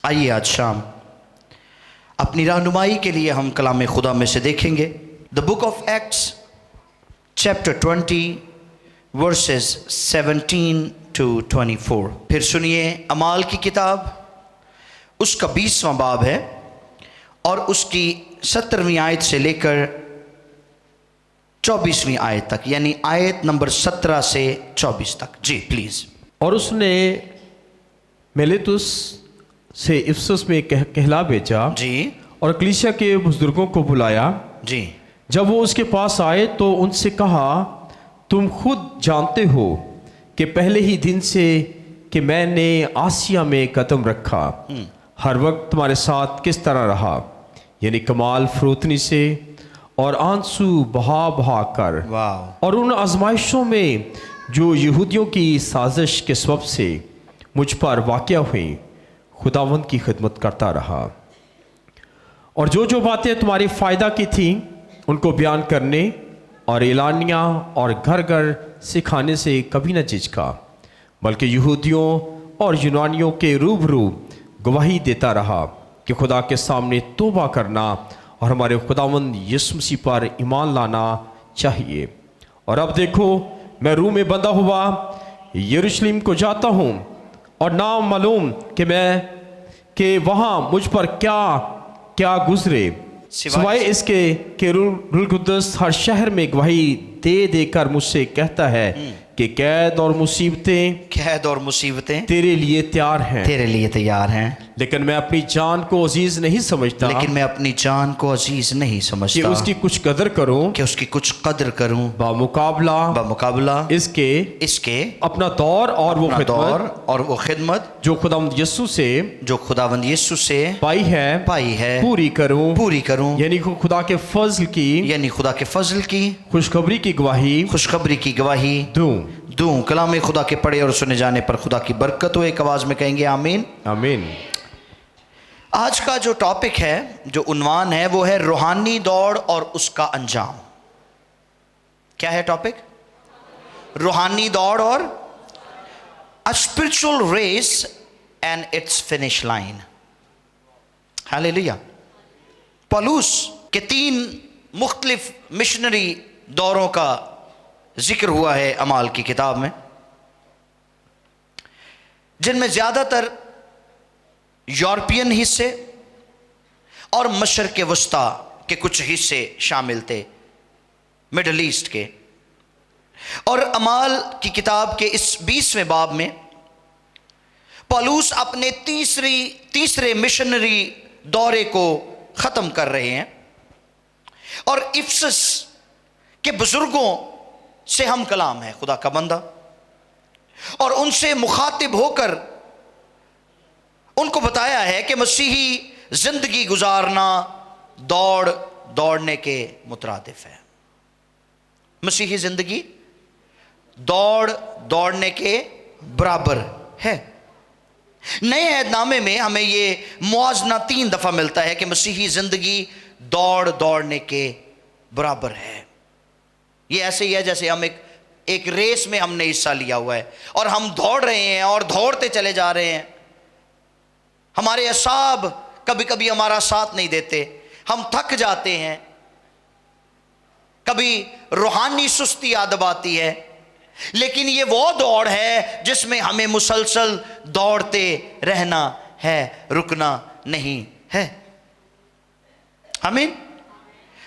آئیے آج شام اپنی رہنمائی کے لیے ہم کلام خدا میں سے دیکھیں گے the book of Acts chapter 20 verses 17 to 24۔ پھر سنیے اعمال کی کتاب، اس کا 20واں باب ہے اور اس کی 17ویں آیت سے لے کر 24ویں آیت تک، یعنی آیت نمبر 17 سے 24 تک۔ جی پلیز۔ اور اس نے میلیتوس سے افسس میں کہلا بھیجا جی اور کلیسیا کے بزرگوں کو بلایا۔ جی جب وہ اس کے پاس آئے تو ان سے کہا، تم خود جانتے ہو کہ پہلے ہی دن سے کہ میں نے آسیا میں قدم رکھا ہر وقت تمہارے ساتھ کس طرح رہا، یعنی کمال فروتنی سے اور آنسو بہا بہا کر، واو، اور ان آزمائشوں میں جو یہودیوں کی سازش کے سبب سے مجھ پر واقع ہوئی خداوند کی خدمت کرتا رہا، اور جو جو باتیں تمہاری فائدہ کی تھیں ان کو بیان کرنے اور اعلانیہ اور گھر گھر سکھانے سے کبھی نہ جھجکا، بلکہ یہودیوں اور یونانیوں کے روبرو گواہی دیتا رہا کہ خدا کے سامنے توبہ کرنا اور ہمارے خداوند یسوع مسیح پر ایمان لانا چاہیے۔ اور اب دیکھو میں روح میں بندھا ہوا یروشلم کو جاتا ہوں، اور نہ معلوم کہ وہاں مجھ پر کیا گزرے، سوائے اس کے کہ روح القدس ہر شہر میں گواہی دے دے کر مجھ سے کہتا ہے کہ قید اور مصیبتیں تیرے لیے تیار ہیں، تیرے لیے تیار ہیں، لیکن میں اپنی جان کو عزیز نہیں سمجھتا، کہ اس کی کچھ قدر کروں، بمقابلہ اس کے اپنا دور اور وہ خدمت جو خداوند یسوع سے پائی ہے پوری کروں، یعنی خدا کے فضل کی خوشخبری کی گواہی دوں۔ کلام خدا کے پڑھے اور سنے جانے پر خدا کی برکت ہو۔ ایک آواز میں کہیں گے آمین آمین۔ آج کا جو ٹاپک ہے، جو عنوان ہے، وہ ہے روحانی دوڑ اور اس کا انجام۔ کیا ہے ٹاپک؟ روحانی دوڑ اور A spiritual race and its finish line۔ Hallelujah. پولس کے 3 مختلف مشنری دوروں کا ذکر ہوا ہے اعمال کی کتاب میں، جن میں زیادہ تر یورپین حصے اور مشرق وسطیٰ کے کچھ حصے شامل تھے، مڈل ایسٹ کے۔ اور اعمال کی کتاب کے اس 20ویں باب میں پولس اپنے تیسرے مشنری دورے کو ختم کر رہے ہیں، اور افسس کے بزرگوں سے ہم کلام ہے خدا کا بندہ، اور ان سے مخاطب ہو کر ان کو بتایا ہے کہ مسیحی زندگی گزارنا دوڑنے کے مترادف ہے۔ مسیحی زندگی دوڑنے کے برابر ہے۔ نئے عہد نامے میں ہمیں یہ موازنہ 3 دفعہ ملتا ہے کہ مسیحی زندگی دوڑنے کے برابر ہے۔ یہ ایسے ہی ہے جیسے ہم ایک ریس میں ہم نے حصہ لیا ہوا ہے، اور ہم دوڑ رہے ہیں اور دوڑتے چلے جا رہے ہیں۔ ہمارے اعصاب کبھی کبھی ہمارا ساتھ نہیں دیتے، ہم تھک جاتے ہیں، کبھی روحانی سستی آ دباتی ہے، لیکن یہ وہ دوڑ ہے جس میں ہمیں مسلسل دوڑتے رہنا ہے، رکنا نہیں ہے۔ آمین۔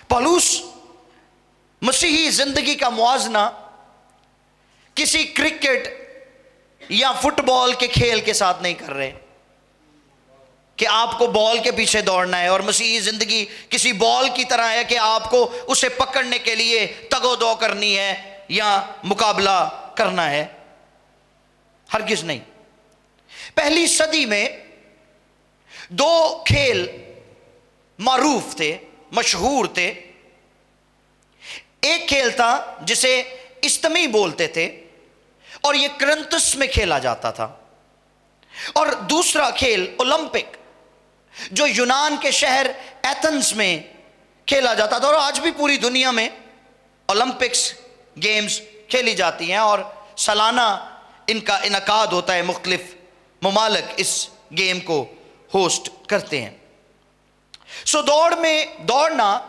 پولس مسیحی زندگی کا موازنہ کسی کرکٹ یا فٹ بال کے کھیل کے ساتھ نہیں کر رہے کہ آپ کو بال کے پیچھے دوڑنا ہے، اور مسیحی زندگی کسی بال کی طرح ہے کہ آپ کو اسے پکڑنے کے لیے تگ و دو کرنی ہے یا مقابلہ کرنا ہے۔ ہرگز نہیں۔ پہلی صدی میں 2 کھیل معروف تھے، مشہور تھے۔ ایک کھیل تھا جسے استمی بولتے تھے، اور یہ کرنتس میں کھیلا جاتا تھا، اور دوسرا کھیل اولمپک جو یونان کے شہر ایتھنز میں کھیلا جاتا تھا، اور آج بھی پوری دنیا میں اولمپکس گیمز کھیلی جاتی ہیں، اور سالانہ ان کا انعقاد ہوتا ہے، مختلف ممالک اس گیم کو ہوسٹ کرتے ہیں. سو دوڑ میں دوڑنا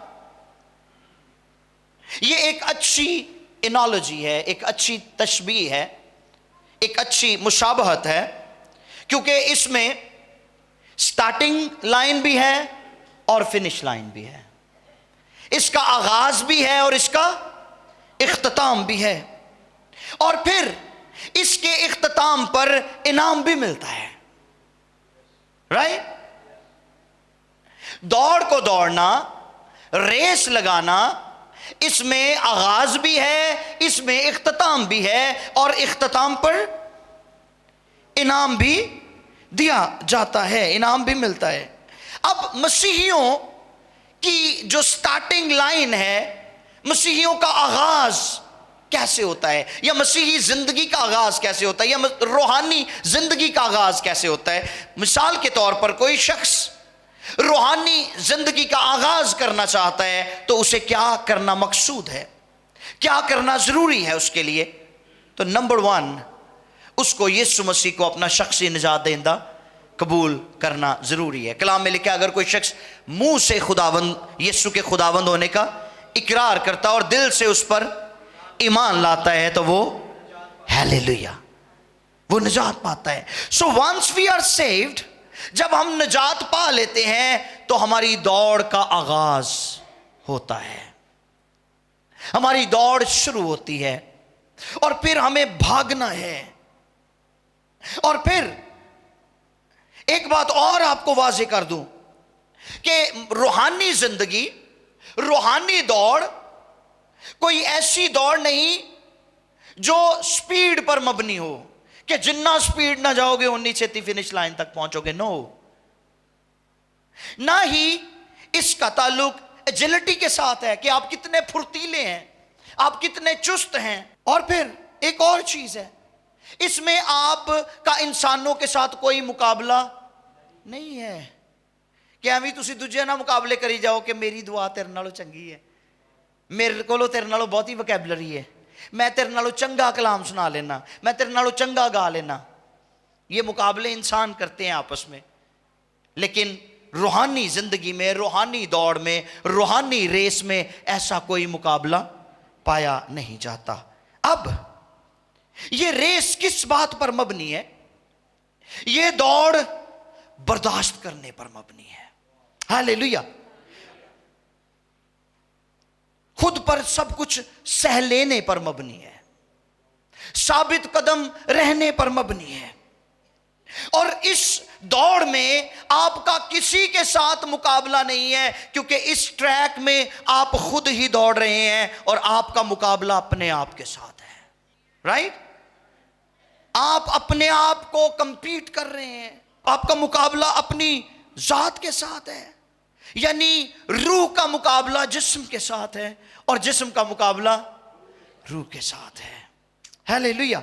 یہ ایک اچھی انالوجی ہے, ایک اچھی تشبیہ ہے, ایک اچھی مشابہت ہے, کیونکہ اس میں سٹارٹنگ لائن بھی ہے اور فنش لائن بھی ہے. اس کا آغاز بھی ہے اور اس کا اختتام بھی ہے, اور پھر اس کے اختتام پر انعام بھی ملتا ہے. رائٹ؟ دوڑ کو دوڑنا, ریس لگانا, اس میں آغاز بھی ہے, اس میں اختتام بھی ہے, اور اختتام پر انعام بھی دیا جاتا ہے, انعام بھی ملتا ہے. اب مسیحیوں کی جو سٹارٹنگ لائن ہے, مسیحیوں کا آغاز کیسے ہوتا ہے, یا مسیحی زندگی کا آغاز کیسے ہوتا ہے, یا روحانی زندگی کا آغاز کیسے ہوتا ہے. مثال کے طور پر کوئی شخص روحانی زندگی کا آغاز کرنا چاہتا ہے تو اسے کیا کرنا مقصود ہے, کیا کرنا ضروری ہے اس کے لیے؟ تو نمبر 1, اس کو یسوع مسیح کو اپنا شخصی نجات دہندہ قبول کرنا ضروری ہے. کلام میں لکھا اگر کوئی شخص منہ سے خداوند یسوع کے خداوند ہونے کا اقرار کرتا اور دل سے اس پر ایمان لاتا ہے تو وہ ہیلیلویا, وہ نجات پاتا ہے. سو once we are saved, جب ہم نجات پا لیتے ہیں تو ہماری دوڑ کا آغاز ہوتا ہے, ہماری دوڑ شروع ہوتی ہے, اور پھر ہمیں بھاگنا ہے. اور پھر ایک بات اور آپ کو واضح کر دوں کہ روحانی زندگی, روحانی دوڑ کوئی ایسی دوڑ نہیں جو سپیڈ پر مبنی ہو کہ جننا سپیڈ نہ جاؤ گے انی چھتی فنش لائن تک پہنچو گے. نو, نہ ہی اس کا تعلق ایجلٹی کے ساتھ ہے کہ آپ کتنے پھرتیلے ہیں, آپ کتنے چست ہیں. اور پھر ایک اور چیز ہے, اس میں آپ کا انسانوں کے ساتھ کوئی مقابلہ نہیں ہے کہ ہمیں تسی دوجے نہ مقابلے کری جاؤ کہ میری دعا تیرے نالوں چنگی ہے, میرے کو تیرے نالوں بہت ہی وکیبلری ہے, میں تیرے نالوں چنگا کلام سنا لینا, میں تیرے نالوں چنگا گا لینا. یہ مقابلے انسان کرتے ہیں آپس میں, لیکن روحانی زندگی میں, روحانی دوڑ میں, روحانی ریس میں ایسا کوئی مقابلہ پایا نہیں جاتا. اب یہ ریس کس بات پر مبنی ہے؟ یہ دوڑ برداشت کرنے پر مبنی ہے. ہاللیلویا. خود پر سب کچھ سہ لینے پر مبنی ہے, ثابت قدم رہنے پر مبنی ہے. اور اس دوڑ میں آپ کا کسی کے ساتھ مقابلہ نہیں ہے, کیونکہ اس ٹریک میں آپ خود ہی دوڑ رہے ہیں اور آپ کا مقابلہ اپنے آپ کے ساتھ ہے. رائٹ؟ آپ اپنے آپ کو کمپیٹ کر رہے ہیں, آپ کا مقابلہ اپنی ذات کے ساتھ ہے. یعنی روح کا مقابلہ جسم کے ساتھ ہے اور جسم کا مقابلہ روح کے ساتھ ہے. ہاللیلویا.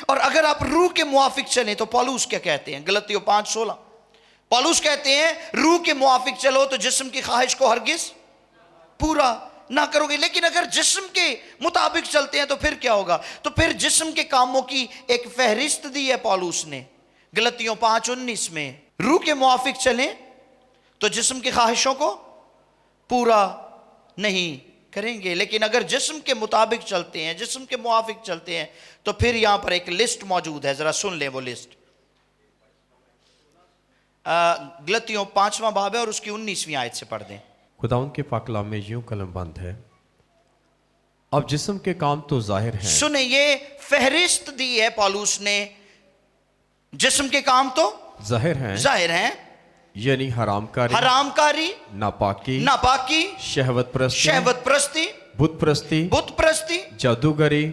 اور اگر آپ روح کے موافق چلیں تو پالوس کیا کہتے ہیں؟ غلطیوں 5:16 پالوس کہتے ہیں روح کے موافق چلو تو جسم کی خواہش کو ہرگز پورا نہ کرو گے. لیکن اگر جسم کے مطابق چلتے ہیں تو پھر کیا ہوگا؟ تو پھر جسم کے کاموں کی ایک فہرست دی ہے پالوس نے غلطیوں 5:19 میں. روح کے موافق چلیں تو جسم کی خواہشوں کو پورا نہیں کریں گے, لیکن اگر جسم کے مطابق چلتے ہیں, جسم کے موافق چلتے ہیں تو پھر یہاں پر ایک لسٹ موجود ہے, ذرا سن لیں وہ لسٹ. غلطیوں 5واں باب ہے اور اس کی 19ویں آیت سے پڑھ دیں. خداوند کے پاک کلام میں یوں قلم بند ہے, اب جسم کے کام تو ظاہر ہیں. سنیں, یہ فہرست دی ہے پالوس نے, جسم کے کام تو ظاہر ہیں, یعنی حرام کاری, ناپاکی, شہوت پرستی, بت پرستی, جادوگری,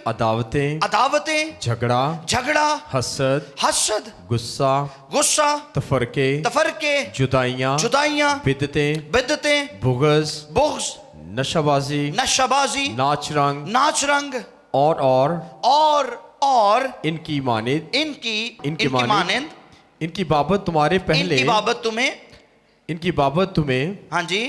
عداوتیں, جھگڑا, حسد, غصہ, تفرقے, جدائیاں, بدعتیں, بغض, نشہ بازی, ناچ رنگ اور ان کی مانند ان کی بابت تمہیں ہاں جی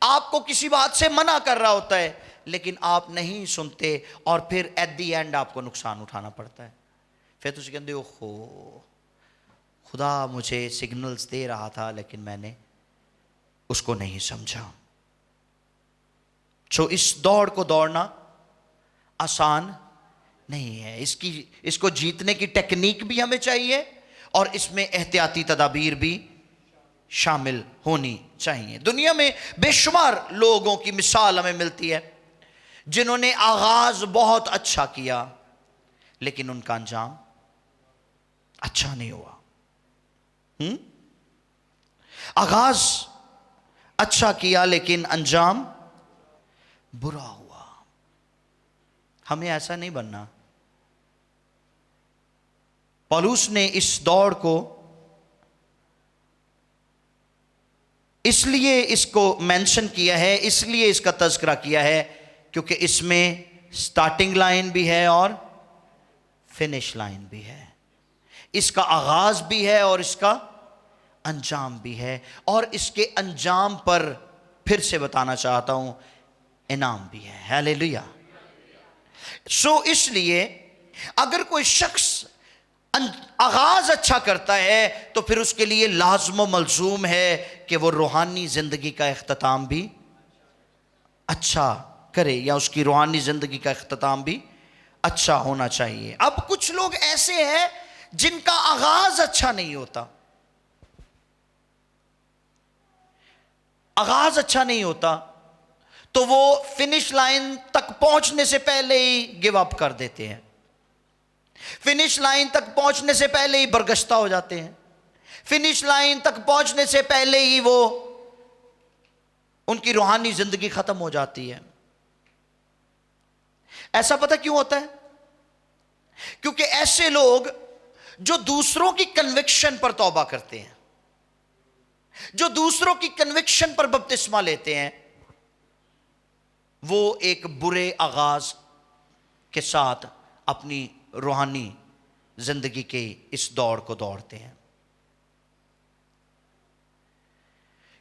آپ کو کسی بات سے منع کر رہا ہوتا ہے لیکن آپ نہیں سنتے, اور پھر ایٹ دی اینڈ آپ کو نقصان اٹھانا پڑتا ہے. پھر تو کہتے ہو خدا مجھے سگنلز دے رہا تھا لیکن میں نے اس کو نہیں سمجھا. سو اس دوڑ کو دوڑنا آسان نہیں ہے. اس کو جیتنے کی ٹیکنیک بھی ہمیں چاہیے, اور اس میں احتیاطی تدابیر بھی شامل ہونی چاہیے. دنیا میں بے شمار لوگوں کی مثال ہمیں ملتی ہے جنہوں نے آغاز بہت اچھا کیا لیکن ان کا انجام اچھا نہیں ہوا. آغاز اچھا کیا لیکن انجام برا ہوا. ہمیں ایسا نہیں بننا. پولس نے اس دوڑ کو اس لیے اس کو مینشن کیا ہے, اس لیے اس کا تذکرہ کیا ہے کیونکہ اس میں سٹارٹنگ لائن بھی ہے اور فنش لائن بھی ہے. اس کا آغاز بھی ہے اور اس کا انجام بھی ہے, اور اس کے انجام پر پھر سے بتانا چاہتا ہوں انعام بھی ہے. ہیلیلویا. سو اس لیے اگر کوئی شخص آغاز اچھا کرتا ہے تو پھر اس کے لیے لازم و ملزوم ہے کہ وہ روحانی زندگی کا اختتام بھی اچھا کرے, یا اس کی روحانی زندگی کا اختتام بھی اچھا ہونا چاہیے. اب کچھ لوگ ایسے ہیں جن کا آغاز اچھا نہیں ہوتا, آغاز اچھا نہیں ہوتا تو وہ فنش لائن تک پہنچنے سے پہلے ہی گیو اپ کر دیتے ہیں, فنش لائن تک پہنچنے سے پہلے ہی برگشتہ ہو جاتے ہیں, فنش لائن تک پہنچنے سے پہلے ہی وہ ان کی روحانی زندگی ختم ہو جاتی ہے. ایسا پتہ کیوں ہوتا ہے؟ کیونکہ ایسے لوگ جو دوسروں کی کنوکشن پر توبہ کرتے ہیں, جو دوسروں کی کنوکشن پر بپتسمہ لیتے ہیں, وہ ایک برے آغاز کے ساتھ اپنی روحانی زندگی کے اس دوڑ کو دوڑتے ہیں.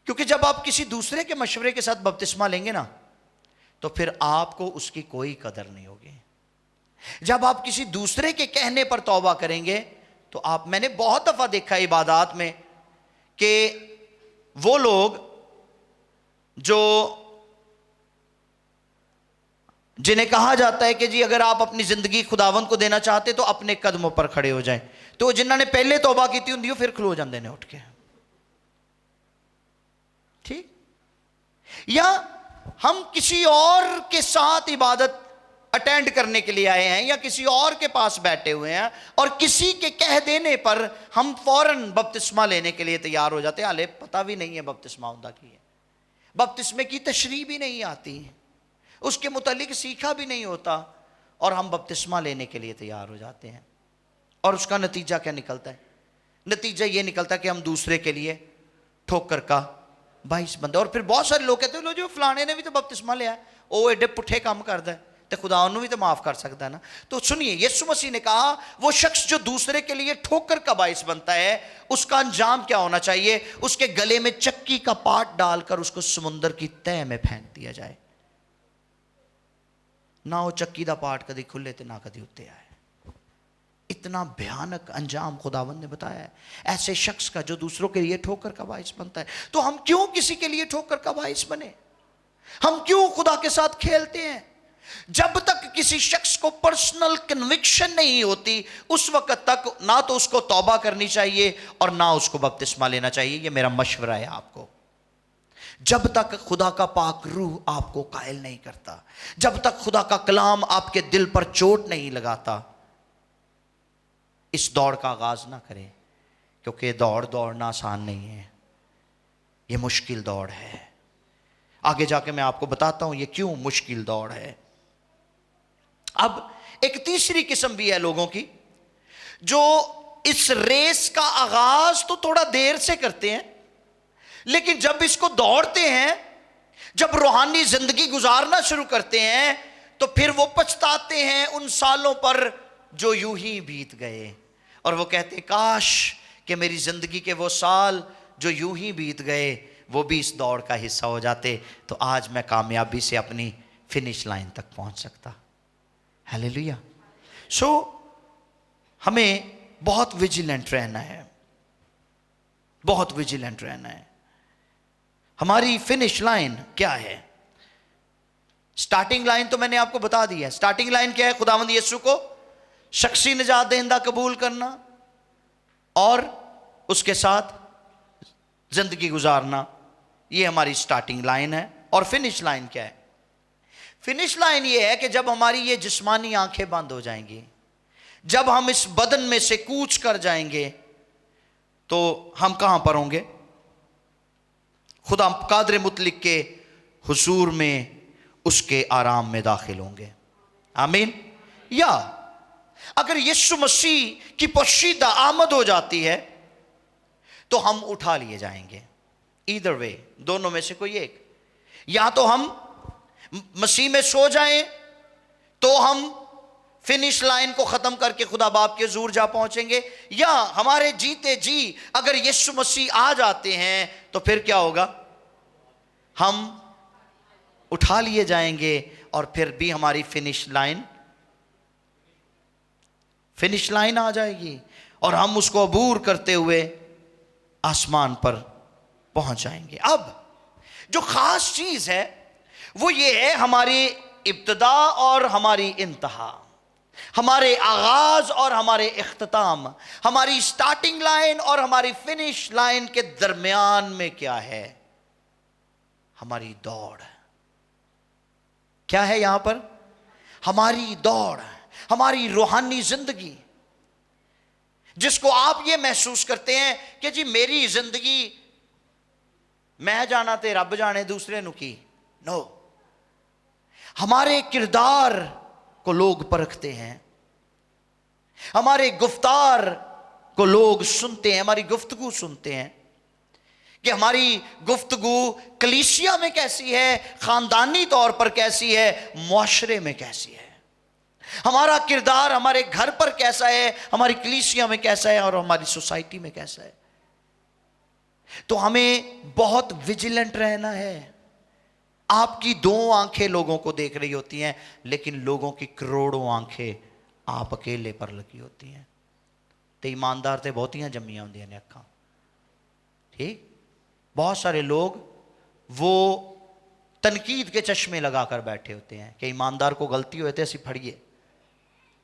کیونکہ جب آپ کسی دوسرے کے مشورے کے ساتھ بپتسمہ لیں گے نا تو پھر آپ کو اس کی کوئی قدر نہیں ہوگی. جب آپ کسی دوسرے کے کہنے پر توبہ کریں گے تو میں نے بہت دفعہ دیکھا عبادات میں کہ وہ لوگ جنہیں کہا جاتا ہے کہ جی اگر آپ اپنی زندگی خداوند کو دینا چاہتے تو اپنے قدموں پر کھڑے ہو جائیں, تو جنہوں نے پہلے توبہ کی تھی ان پھر کھلو جاندے نے اٹھ کے. ٹھیک, یا ہم کسی اور کے ساتھ عبادت اٹینڈ کرنے کے لیے آئے ہیں یا کسی اور کے پاس بیٹھے ہوئے ہیں اور کسی کے کہہ دینے پر ہم فوراً بپتسمہ لینے کے لیے تیار ہو جاتے ہیں, حالے پتہ بھی نہیں ہے بپتسمہ ہوتا کی ہے, بپتسمے کی تشریح بھی نہیں آتی, اس کے متعلق سیکھا بھی نہیں ہوتا, اور ہم بپتسمہ لینے کے لیے تیار ہو جاتے ہیں. اور اس کا نتیجہ کیا نکلتا ہے؟ نتیجہ یہ نکلتا ہے کہ ہم دوسرے کے لیے ٹھوکر کا باعث بنتے ہیں. اور پھر بہت سارے لوگ کہتے ہیں لو جو فلانے نے بھی تو بپتسمہ لیا ہے, وہ ایڈے پٹھے کام کرتا ہے تو خدا انہوں بھی تو معاف کر سکتا ہے نا. تو سنیے, یسوع مسیح نے کہا وہ شخص جو دوسرے کے لیے ٹھوکر کا باعث بنتا ہے اس کا انجام کیا ہونا چاہیے؟ اس کے گلے میں چکی کا پاٹ ڈال کر اس کو سمندر کی تہ میں پھینک دیا جائے. نہ وہ چکی دا پاٹ کدی کھلے تے نہ کدی اتے آئے. اتنا بھیانک انجام خداوند نے بتایا ہے ایسے شخص کا جو دوسروں کے لیے ٹھوکر کا باعث بنتا ہے. تو ہم کیوں کسی کے لیے ٹھوکر کا باعث بنے؟ ہم کیوں خدا کے ساتھ کھیلتے ہیں؟ جب تک کسی شخص کو پرسنل کنوکشن نہیں ہوتی اس وقت تک نہ تو اس کو توبہ کرنی چاہیے اور نہ اس کو بپتسمہ لینا چاہیے. یہ میرا مشورہ ہے آپ کو. جب تک خدا کا پاک روح آپ کو قائل نہیں کرتا, جب تک خدا کا کلام آپ کے دل پر چوٹ نہیں لگاتا, اس دوڑ کا آغاز نہ کریں, کیونکہ دوڑنا آسان نہیں ہے, یہ مشکل دوڑ ہے. آگے جا کے میں آپ کو بتاتا ہوں یہ کیوں مشکل دوڑ ہے. اب ایک تیسری قسم بھی ہے لوگوں کی جو اس ریس کا آغاز تو تھوڑا دیر سے کرتے ہیں, لیکن جب اس کو دوڑتے ہیں, جب روحانی زندگی گزارنا شروع کرتے ہیں تو پھر وہ پچھتاتے ہیں ان سالوں پر جو یوں ہی بیت گئے, اور وہ کہتے ہیں کاش کہ میری زندگی کے وہ سال جو یوں ہی بیت گئے وہ بھی اس دوڑ کا حصہ ہو جاتے تو آج میں کامیابی سے اپنی فنش لائن تک پہنچ سکتا. ہیلیلویا. سو ہمیں بہت ویجیلنٹ رہنا ہے, بہت ویجیلنٹ رہنا ہے. ہماری فنش لائن کیا ہے؟ سٹارٹنگ لائن تو میں نے آپ کو بتا دی ہے. سٹارٹنگ لائن کیا ہے؟ خداوند یسوع کو شخصی نجات دہندہ قبول کرنا اور اس کے ساتھ زندگی گزارنا, یہ ہماری سٹارٹنگ لائن ہے. اور فنش لائن کیا ہے؟ فنش لائن یہ ہے کہ جب ہماری یہ جسمانی آنکھیں بند ہو جائیں گی, جب ہم اس بدن میں سے کوچ کر جائیں گے, تو ہم کہاں پر ہوں گے؟ خدا قادر مطلق کے حضور میں, اس کے آرام میں داخل ہوں گے. آمین. یا اگر یسوع مسیح کی پوشیدہ آمد ہو جاتی ہے تو ہم اٹھا لیے جائیں گے. ایدر وے, دونوں میں سے کوئی ایک. یا تو ہم مسیح میں سو جائیں تو ہم فنش لائن کو ختم کر کے خدا باپ کے حضور جا پہنچیں گے, یا ہمارے جیتے جی اگر یسوع مسیح آ جاتے ہیں تو پھر کیا ہوگا؟ ہم اٹھا لیے جائیں گے اور پھر بھی ہماری فنش لائن آ جائے گی اور ہم اس کو عبور کرتے ہوئے آسمان پر پہنچ جائیں گے. اب جو خاص چیز ہے وہ یہ ہے ہماری ابتدا اور ہماری انتہا, ہمارے آغاز اور ہمارے اختتام, ہماری سٹارٹنگ لائن اور ہماری فنش لائن کے درمیان میں کیا ہے؟ ہماری دوڑ. کیا ہے یہاں پر؟ ہماری دوڑ, ہماری روحانی زندگی, جس کو آپ یہ محسوس کرتے ہیں کہ جی میری زندگی میں جانا تے رب جانے دوسرے نو کی. نو, ہمارے کردار کو لوگ پرکھتے ہیں, ہمارے گفتار کو لوگ سنتے ہیں, ہماری گفتگو سنتے ہیں کہ ہماری گفتگو کلیسیا میں کیسی ہے, خاندانی طور پر کیسی ہے, معاشرے میں کیسی ہے, ہمارا کردار ہمارے گھر پر کیسا ہے, ہماری کلیسیا میں کیسا ہے اور ہماری سوسائٹی میں کیسا ہے. تو ہمیں بہت ویجیلنٹ رہنا ہے. آپ کی 2 آنکھیں لوگوں کو دیکھ رہی ہوتی ہیں, لیکن لوگوں کی کروڑوں آنکھیں آپ اکیلے پر لگی ہوتی ہیں. تو ایماندار تے بہتیاں جمیاں ہوندیاں نے اکھاں. ٹھیک, بہت سارے لوگ وہ تنقید کے چشمے لگا کر بیٹھے ہوتے ہیں کہ ایماندار کو غلطی ہوئے تھے اسی پھڑیے.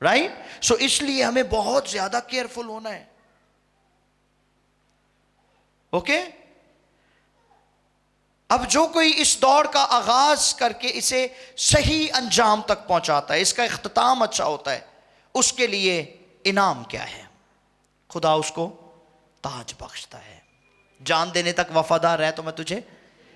رائٹ. سو اس لیے ہمیں بہت زیادہ کیئرفل ہونا ہے. اوکے. اب جو کوئی اس دوڑ کا آغاز کر کے اسے صحیح انجام تک پہنچاتا ہے, اس کا اختتام اچھا ہوتا ہے, اس کے لیے انعام کیا ہے؟ خدا اس کو تاج بخشتا ہے. جان دینے تک وفادار ہے تو میں تجھے,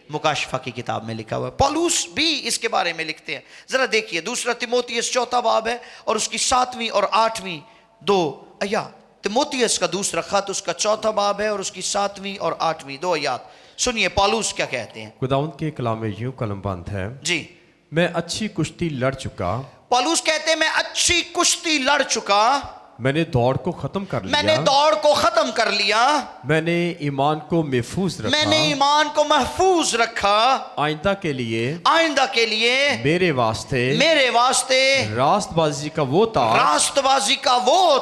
مکاشفہ کی کتاب میں لکھا ہوا ہے. پولس بھی اس کے بارے میں لکھتے ہیں. ذرا دیکھیے, 2 تیموتھیوس 4 باب ہے اور اس کی 7ویں اور 8ویں 2 آیات. تیموتھیوس کا دوسرا خط, اس کا 4 باب ہے اور اس کی 7ویں اور 8ویں 2 آیات. سنیے پولس کیا کہتے ہیں. خداوند کے کلام میں یوں قلم بند ہے, جی. میں اچھی کشتی لڑ چکا. پولس کہتے ہیں میں اچھی کشتی لڑ چکا, میں نے دوڑ کو ختم کر لیا, میں نے دوڑ کو ختم کر لیا, میں نے ایمان کو محفوظ رکھا, میں نے ایمان کو محفوظ رکھا, آئندہ کے لیے میرے واسطے راست بازی کا وہ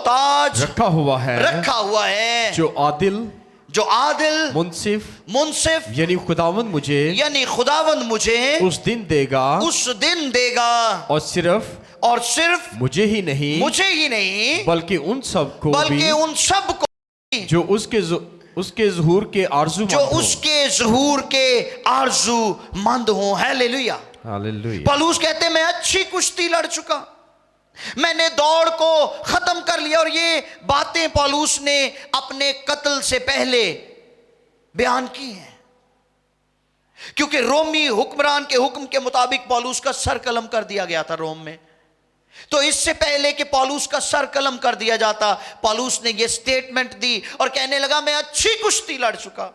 تاج رکھا ہوا ہے جو عادل منصف یعنی خداوند مجھے اس دن دے گا اور صرف مجھے ہی نہیں بلکہ ان سب کو جو اس کے ظہور کے آرزو مند ہوں. ہیلیلویا. ہاللویا. پولس کہتے ہیں میں اچھی کشتی لڑ چکا, میں نے دوڑ کو ختم کر لیا. اور یہ باتیں پولس نے اپنے قتل سے پہلے بیان کی ہیں, کیونکہ رومی حکمران کے حکم کے مطابق پولس کا سر قلم کر دیا گیا تھا روم میں. تو اس سے پہلے کہ پولس کا سر قلم کر دیا جاتا, پولس نے یہ سٹیٹمنٹ دی اور کہنے لگا میں اچھی کشتی لڑ چکا,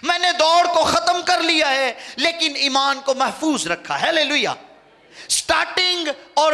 میں نے دوڑ کو ختم کر لیا ہے لیکن ایمان کو محفوظ رکھا. ہیلیلویا. سٹارٹنگ اور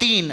3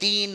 3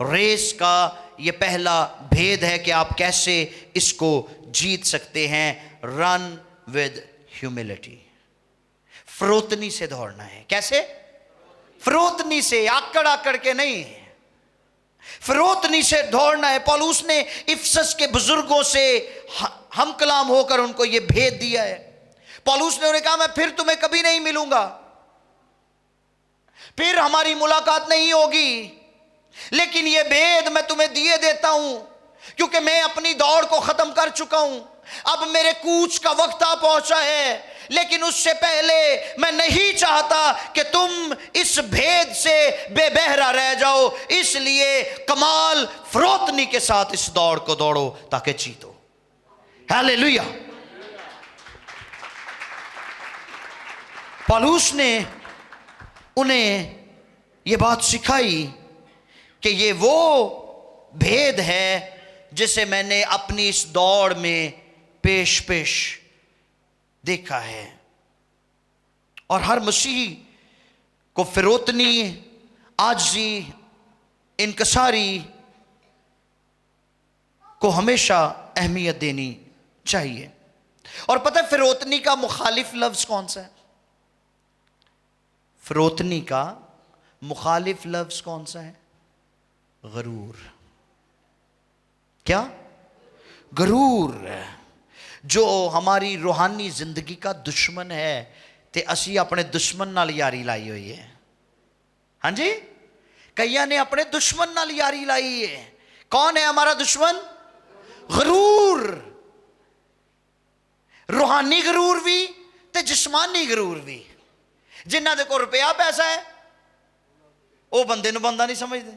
ریس کا یہ پہلا بھید ہے کہ آپ کیسے اس کو جیت سکتے ہیں. Run with humility. فروتنی سے دوڑنا ہے. کیسے؟ فروتنی سے، آکڑ کے نہیں، فروتنی سے دوڑنا ہے. پولس نے افسس کے بزرگوں سے ہم کلام ہو کر ان کو یہ بھید دیا ہے. پولس نے انہیں کہا میں پھر تمہیں کبھی نہیں ملوں گا، پھر ہماری ملاقات نہیں ہوگی، لیکن یہ بھید میں تمہیں دیے دیتا ہوں کیونکہ میں اپنی دوڑ کو ختم کر چکا ہوں. اب میرے کوچ کا وقت آ پہنچا ہے، لیکن اس سے پہلے میں نہیں چاہتا کہ تم اس بھید سے بے بہرا رہ جاؤ. اس لیے کمال فروتنی کے ساتھ اس دوڑ کو دوڑو تاکہ جیتو. ہاللیلویا. پولس نے انہیں یہ بات سکھائی کہ یہ وہ بھید ہے جسے میں نے اپنی اس دوڑ میں پیش دیکھا ہے. اور ہر مسیحی کو فروتنی، عاجزی، انکساری کو ہمیشہ اہمیت دینی چاہیے. اور پتہ ہے فروتنی کا مخالف لفظ کون سا ہے؟ فروتنی کا مخالف لفظ کون سا ہے؟ غرور. کیا؟ غرور. جو ہماری روحانی زندگی کا دشمن ہے تے اسی اپنے دشمن نال یاری لائی ہوئی ہے. ہاں جی، کئیاں نے اپنے دشمن نال یاری لائی ہے. کون ہے ہمارا دشمن؟ غرور. روحانی غرور بھی تے جسمانی غرور بھی. جنہ دے کو روپیہ پیسہ ہے وہ بندے نو بندہ نہیں سمجھتے،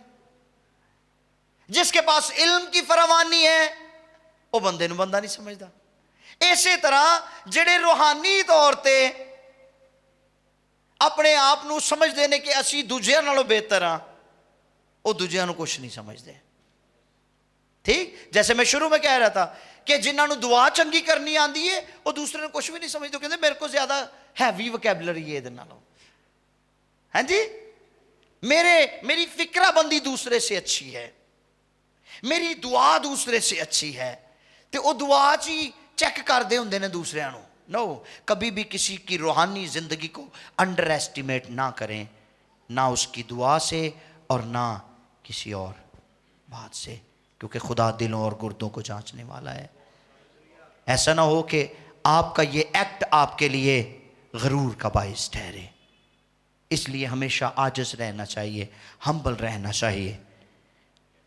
جس کے پاس علم کی فراوانی ہے وہ بندے نو بندہ نہیں سمجھتا. اسی طرح جڑے روحانی طور تے اپنے آپ نو سمجھ دینے کہ اسی دوجیاں نالوں بہتر ہاں، وہ دوجیاں نو کچھ نہیں سمجھتے. ٹھیک، جیسے میں شروع میں کہہ رہا تھا کہ جنہاں نو دعا چنگی کرنی آندی ہے وہ دوسرے نو کچھ بھی نہیں سمجھتے. کہتے میرے کو زیادہ ہیوی وکیبلری ہے ادھر نالوں. ہاں جی، میری فکرہ بندی دوسرے سے اچھی ہے، میری دعا دوسرے سے اچھی ہے، تو وہ دعا چی چیک کر دے ہوندے نے دوسرے نو. نو، کبھی بھی کسی کی روحانی زندگی کو انڈر ایسٹیمیٹ نہ کریں، نہ اس کی دعا سے اور نہ کسی اور بات سے، کیونکہ خدا دلوں اور گردوں کو جانچنے والا ہے. ایسا نہ ہو کہ آپ کا یہ ایکٹ آپ کے لیے غرور کا باعث ٹھہرے. اس لیے ہمیشہ عاجز رہنا چاہیے، ہمبل رہنا چاہیے.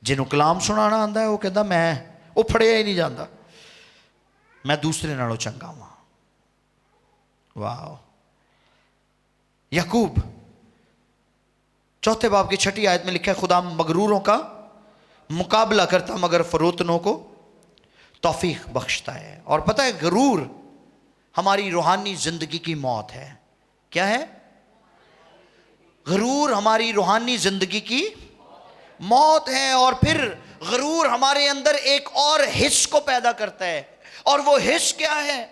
جنہوں کلام سنانا آندا ہے وہ کہتا میں وہ پھڑیا ہی نہیں جاندہ، میں دوسرے نالوں چنگا ہوں. واو. یعقوب 4 باب کی 6 آیت میں لکھا ہے خدا مغروروں کا مقابلہ کرتا مگر فروتنوں کو توفیق بخشتا ہے. اور پتہ ہے غرور ہماری روحانی زندگی کی موت ہے. کیا ہے؟ غرور ہماری روحانی زندگی کی موت ہے. اور پھر غرور ہمارے اندر ایک اور حس کو پیدا کرتا ہے، اور وہ حس کیا ہے؟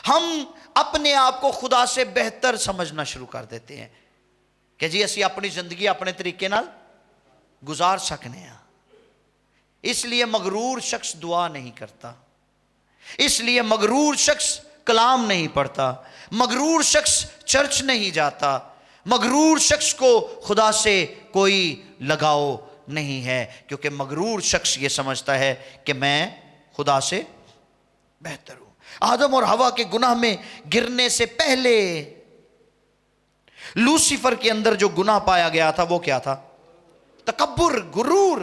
ہم اپنے آپ کو خدا سے بہتر سمجھنا شروع کر دیتے ہیں کہ جی اسی اپنی زندگی اپنے طریقے نال گزار سکنے ہیں. اس لیے مغرور شخص دعا نہیں کرتا، اس لیے مغرور شخص کلام نہیں پڑھتا، مغرور شخص چرچ نہیں جاتا، مغرور شخص کو خدا سے کوئی لگاؤ نہیں ہے، کیونکہ مغرور شخص یہ سمجھتا ہے کہ میں خدا سے بہتر ہوں. آدم اور حوا کے گناہ میں گرنے سے پہلے لوسیفر کے اندر جو گناہ پایا گیا تھا وہ کیا تھا؟ تکبر، غرور،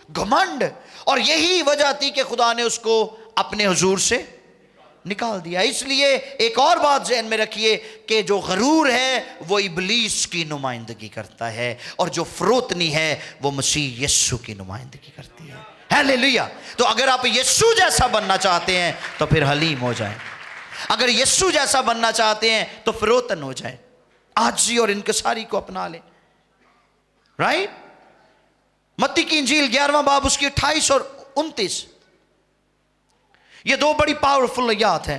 گھمنڈ. اور یہی وجہ تھی کہ خدا نے اس کو اپنے حضور سے نکال دیا. اس لیے ایک اور بات ذہن میں رکھیے کہ جو غرور ہے وہ ابلیس کی نمائندگی کرتا ہے، اور جو فروتنی ہے وہ مسیح یسوع کی نمائندگی کرتی ہے. ہاللیلویا. تو اگر آپ یسوع جیسا بننا چاہتے ہیں تو پھر حلیم ہو جائیں، اگر یسوع جیسا بننا چاہتے ہیں تو فروتن ہو جائیں، عاجزی اور انکساری کو اپنا لیں. رائٹ. متی کی انجیل 11واں باب اس کی 28 اور 29، یہ 2 بڑی پاورفل آیات ہیں.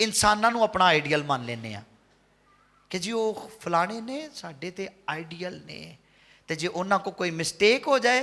ਇਨਸਾਨਾਂ ਨੂੰ ਆਪਣਾ ਆਈਡੀਅਲ ਮੰਨ ਲੈਂਦੇ ਆ ਕਿ ਜੀ ਉਹ ਫਲਾਣੇ ਨੇ ਸਾਡੇ ਤੇ ਆਈਡੀਅਲ ਨੇ ਤੇ ਜੇ ਉਹਨਾਂ ਕੋ ਕੋਈ ਮਿਸਟੇਕ ਹੋ ਜਾਏ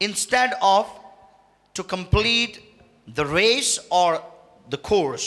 Instead of to complete the race or the course,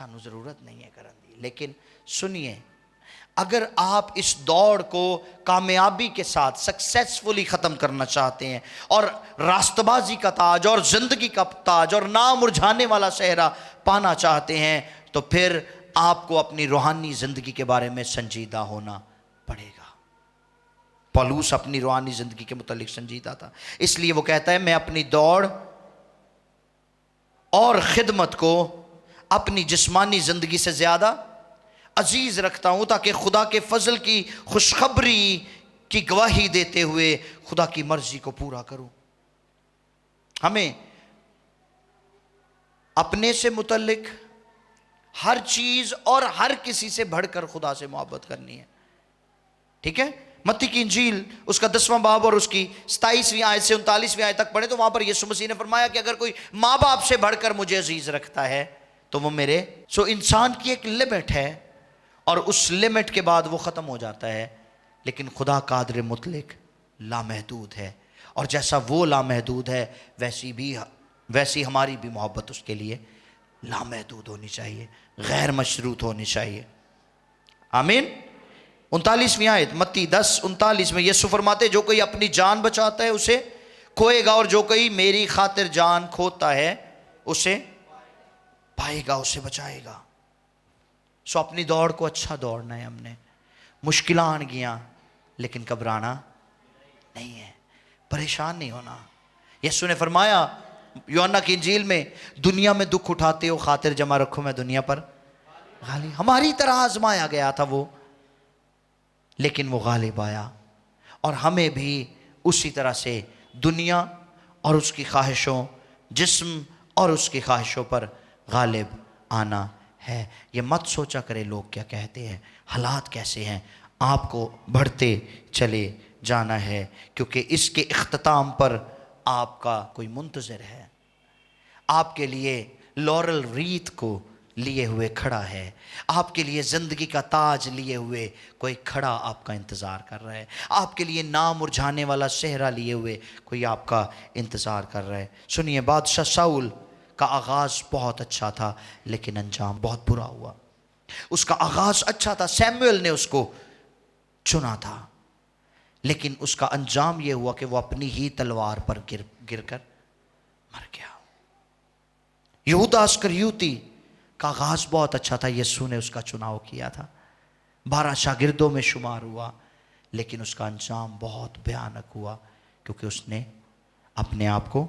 سانو ضرورت نہیں ہے کرن دی. لیکن سنیے، اگر آپ اس دوڑ کو کامیابی کے ساتھ سکسیسفلی ختم کرنا چاہتے ہیں اور راستہ بازی کا تاج اور زندگی کا تاج اور نہ مرجھانے والا صحرا پانا چاہتے ہیں، تو پھر آپ کو اپنی روحانی زندگی کے بارے میں سنجیدہ ہونا پڑے گا. پولوس اپنی روحانی زندگی کے متعلق سنجیدہ تھا، اس لیے وہ کہتا ہے میں اپنی دوڑ اور خدمت کو اپنی جسمانی زندگی سے زیادہ عزیز رکھتا ہوں، تاکہ خدا کے فضل کی خوشخبری کی گواہی دیتے ہوئے خدا کی مرضی کو پورا کروں. ہمیں اپنے سے متعلق ہر چیز اور ہر کسی سے بڑھ کر خدا سے محبت کرنی ہے. ٹھیک ہے؟ متی کی انجیل اس کا 10واں باب اور اس کی 27ویں آیت سے 39ویں آیت تک پڑھیں تو وہاں پر یسوع مسیح نے فرمایا کہ اگر کوئی ماں باپ سے بڑھ کر مجھے عزیز رکھتا ہے تو وہ میرے. انسان کی ایک لمٹ ہے اور اس لمٹ کے بعد وہ ختم ہو جاتا ہے، لیکن خدا قادر مطلق لامحدود ہے، اور جیسا وہ لامحدود ہے ویسی ہماری بھی محبت اس کے لیے لامحدود ہونی چاہیے، غیر مشروط ہونی چاہیے. آمین. 39ویں آیت متی 10:39 میں یسوع فرماتے جو کوئی اپنی جان بچاتا ہے اسے کھوئے گا، اور جو کوئی میری خاطر جان کھوتا ہے اسے پائے گا، اسے بچائے گا. اپنی دوڑ کو اچھا دوڑنا ہے. ہم نے مشکلیں آن گیاں لیکن گھبرانا نہیں ہے، پریشان نہیں ہونا. یسوع نے فرمایا یوحنا کی انجیل میں دنیا میں دکھ اٹھاتے ہو، خاطر جمع رکھو میں دنیا پر غالب. ہماری طرح آزمایا گیا تھا وہ، لیکن وہ غالب آیا، اور ہمیں بھی اسی طرح سے دنیا اور اس کی خواہشوں، جسم اور اس کی خواہشوں پر غالب آنا ہے. یہ مت سوچا کرے لوگ کیا کہتے ہیں، حالات کیسے ہیں. آپ کو بڑھتے چلے جانا ہے، کیونکہ اس کے اختتام پر آپ کا کوئی منتظر ہے، آپ کے لیے لورل ریت کو لیے ہوئے کھڑا ہے، آپ کے لیے زندگی کا تاج لیے ہوئے کوئی کھڑا آپ کا انتظار کر رہا ہے، آپ کے لیے نہ مرجھانے والا صحرا لیے ہوئے کوئی آپ کا انتظار کر رہا ہے. سنیے، بادشاہ ساؤل کا آغاز بہت اچھا تھا لیکن انجام بہت برا ہوا. اس کا آغاز اچھا تھا، سیموئل نے اس کو چنا تھا، لیکن اس کا انجام یہ ہوا کہ وہ اپنی ہی تلوار پر گر کر مر گیا. یہودا اسکریوتی کا آغاز بہت اچھا تھا، یسوع نے اس کا چناؤ کیا تھا، 12 شاگردوں میں شمار ہوا، لیکن اس کا انجام بہت بھیانک ہوا کیونکہ اس نے اپنے آپ کو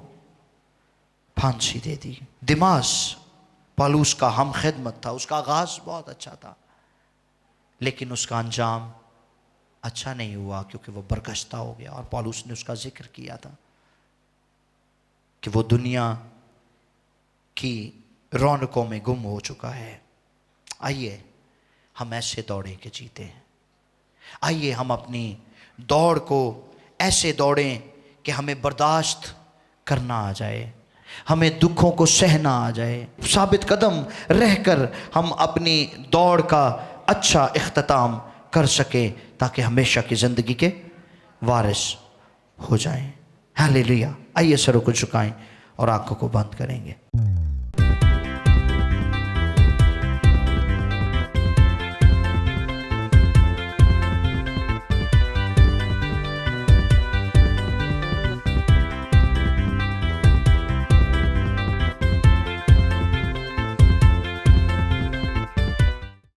پھانسی دے دی. دماس پالوس کا ہم خدمت تھا، اس کا آغاز بہت اچھا تھا لیکن اس کا انجام اچھا نہیں ہوا کیونکہ وہ برگشتہ ہو گیا. اور پالوس نے اس کا ذکر کیا تھا کہ وہ دنیا کی رونقوں میں گم ہو چکا ہے. آئیے ہم ایسے دوڑیں کہ جیتے ہیں. آئیے ہم اپنی دوڑ کو ایسے دوڑیں کہ ہمیں برداشت کرنا آ جائے، ہمیں دکھوں کو سہنا آ جائے. ثابت قدم رہ کر ہم اپنی دوڑ کا اچھا اختتام کر سکیں تاکہ ہمیشہ کی زندگی کے وارث ہو جائیں. ہیلیلویا. آئیے سروں کو جھکائیں اور آنکھوں کو بند کریں گے.